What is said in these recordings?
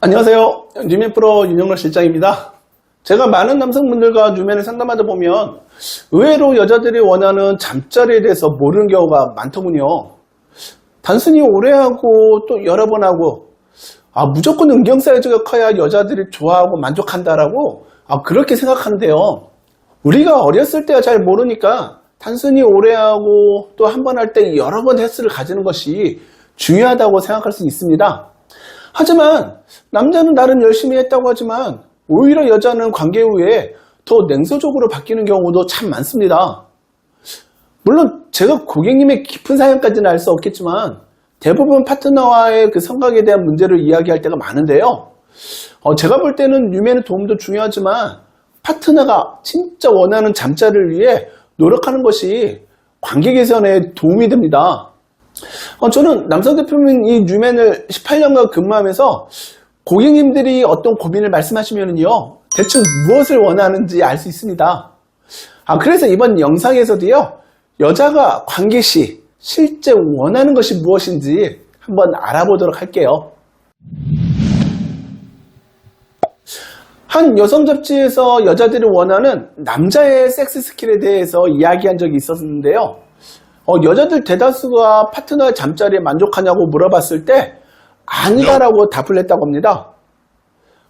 안녕하세요. 뉴맨 프로 윤영러 실장입니다. 제가 많은 남성분들과 뉴맨을 상담하다 보면 의외로 여자들이 원하는 잠자리에 대해서 모르는 경우가 많더군요. 단순히 오래 하고 또 여러 번 하고 무조건 음경 사이즈가 커야 여자들이 좋아하고 만족한다라고 그렇게 생각하는데요. 우리가 어렸을 때야 잘 모르니까 단순히 오래 하고 또 한 번 할 때 여러 번 횟수를 가지는 것이 중요하다고 생각할 수 있습니다. 하지만 남자는 나름 열심히 했다고 하지만 오히려 여자는 관계 후에 더 냉소적으로 바뀌는 경우도 참 많습니다. 물론 제가 고객님의 깊은 사연까지는 알 수 없겠지만 대부분 파트너와의 그 성각에 대한 문제를 이야기할 때가 많은데요. 제가 볼 때는 뉴맨의 도움도 중요하지만 파트너가 진짜 원하는 잠자리를 위해 노력하는 것이 관계 개선에 도움이 됩니다. 저는 남성 대표님 이 뉴맨을 18년간 근무하면서 고객님들이 어떤 고민을 말씀하시면요 대충 무엇을 원하는지 알 수 있습니다. 그래서 이번 영상에서도요 여자가 관계 시 실제 원하는 것이 무엇인지 한번 알아보도록 할게요. 한 여성 잡지에서 여자들이 원하는 남자의 섹스 스킬에 대해서 이야기한 적이 있었는데요. 여자들 대다수가 파트너의 잠자리에 만족하냐고 물어봤을 때 아니다라고 답을 했다고 합니다.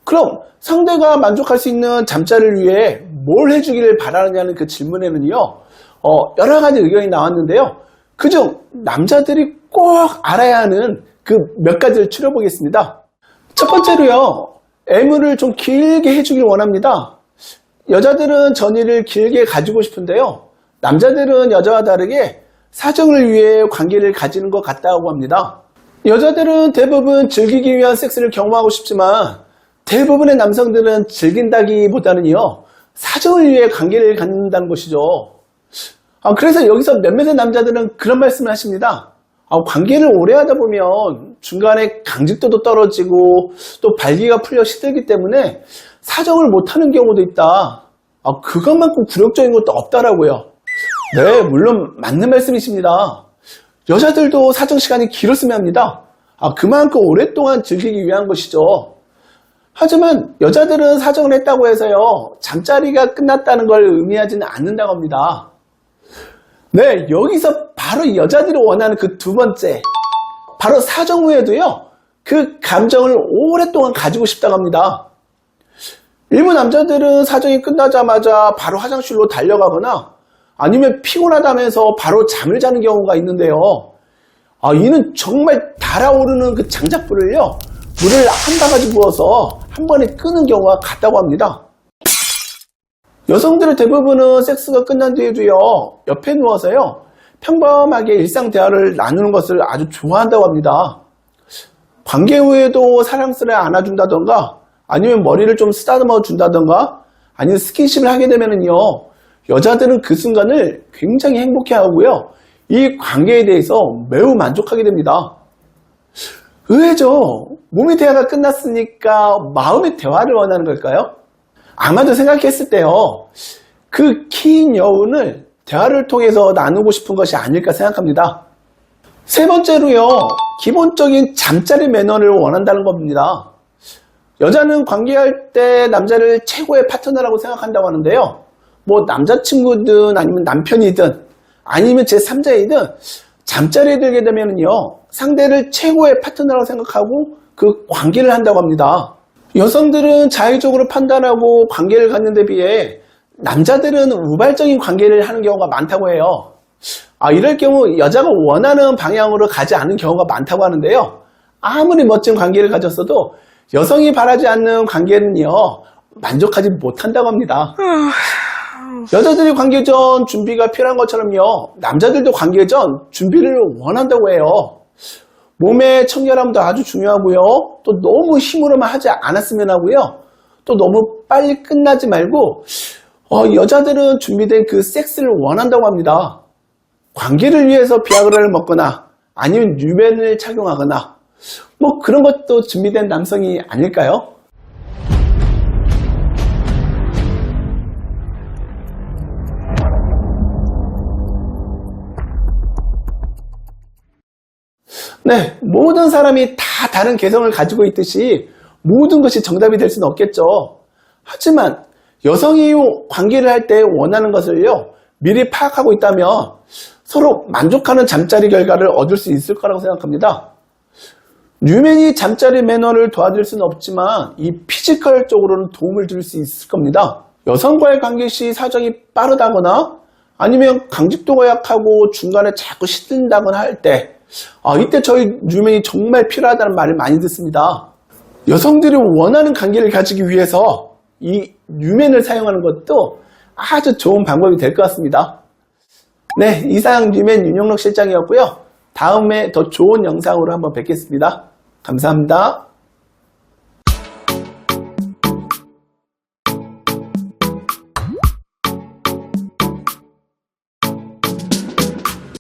그럼 상대가 만족할 수 있는 잠자리를 위해 뭘 해주기를 바라느냐는 그 질문에는요 여러 가지 의견이 나왔는데요. 그중 남자들이 꼭 알아야 하는 그 몇 가지를 추려보겠습니다. 첫 번째로요, 애무를 좀 길게 해주길 원합니다. 여자들은 전의를 길게 가지고 싶은데요, 남자들은 여자와 다르게 사정을 위해 관계를 가지는 것 같다고 합니다. 여자들은 대부분 즐기기 위한 섹스를 경험하고 싶지만 대부분의 남성들은 즐긴다기보다는요 사정을 위해 관계를 갖는다는 것이죠. 그래서 여기서 몇몇의 남자들은 그런 말씀을 하십니다. 관계를 오래 하다 보면 중간에 강직도도 떨어지고 또 발기가 풀려 시들기 때문에 사정을 못하는 경우도 있다. 그것만큼 굴욕적인 것도 없다라고요. 네, 물론 맞는 말씀이십니다. 여자들도 사정 시간이 길었으면 합니다. 그만큼 오랫동안 즐기기 위한 것이죠. 하지만 여자들은 사정을 했다고 해서요 잠자리가 끝났다는 걸 의미하지는 않는다고 합니다. 네, 여기서 바로 여자들이 원하는 그 두 번째, 바로 사정 후에도요 그 감정을 오랫동안 가지고 싶다고 합니다. 일부 남자들은 사정이 끝나자마자 바로 화장실로 달려가거나 아니면 피곤하다면서 바로 잠을 자는 경우가 있는데요. 이는 정말 달아오르는 그 장작불을요 물을 한 바가지 부어서 한 번에 끄는 경우가 같다고 합니다. 여성들의 대부분은 섹스가 끝난 뒤에도요 옆에 누워서요 평범하게 일상 대화를 나누는 것을 아주 좋아한다고 합니다. 관계 후에도 사랑스레 안아준다던가 아니면 머리를 좀 쓰다듬어 준다던가 아니면 스킨십을 하게 되면은요 여자들은 그 순간을 굉장히 행복해 하고요 이 관계에 대해서 매우 만족하게 됩니다. 의외죠. 몸의 대화가 끝났으니까 마음의 대화를 원하는 걸까요? 아마도 생각했을 때요 그 긴 여운을 대화를 통해서 나누고 싶은 것이 아닐까 생각합니다. 세 번째로요 기본적인 잠자리 매너를 원한다는 겁니다. 여자는 관계할 때 남자를 최고의 파트너라고 생각한다고 하는데요, 뭐 남자친구든 아니면 남편이든 아니면 제3자이든 잠자리에 들게 되면요 상대를 최고의 파트너라고 생각하고 그 관계를 한다고 합니다. 여성들은 자의적으로 판단하고 관계를 갖는 데 비해 남자들은 우발적인 관계를 하는 경우가 많다고 해요. 이럴 경우 여자가 원하는 방향으로 가지 않는 경우가 많다고 하는데요, 아무리 멋진 관계를 가졌어도 여성이 바라지 않는 관계는요 만족하지 못한다고 합니다. 여자들이 관계 전 준비가 필요한 것처럼요 남자들도 관계 전 준비를 원한다고 해요. 몸의 청결함도 아주 중요하고요 또 너무 힘으로만 하지 않았으면 하고요 또 너무 빨리 끝나지 말고 여자들은 준비된 그 섹스를 원한다고 합니다. 관계를 위해서 비아그라를 먹거나 아니면 뉴맨을 착용하거나 뭐 그런 것도 준비된 남성이 아닐까요? 네, 모든 사람이 다 다른 개성을 가지고 있듯이 모든 것이 정답이 될 수는 없겠죠. 하지만 여성이 관계를 할 때 원하는 것을요, 미리 파악하고 있다면 서로 만족하는 잠자리 결과를 얻을 수 있을 거라고 생각합니다. 뉴맨이 잠자리 매너를 도와줄 수는 없지만 이 피지컬 쪽으로는 도움을 줄 수 있을 겁니다. 여성과의 관계 시 사정이 빠르다거나 아니면 강직도가 약하고 중간에 자꾸 시든다거나 할 때, 이때 저희 뉴맨이 정말 필요하다는 말을 많이 듣습니다. 여성들이 원하는 관계를 가지기 위해서 이 뉴맨을 사용하는 것도 아주 좋은 방법이 될 것 같습니다. 네, 이상 뉴맨 윤영록 실장이었고요. 다음에 더 좋은 영상으로 한번 뵙겠습니다. 감사합니다.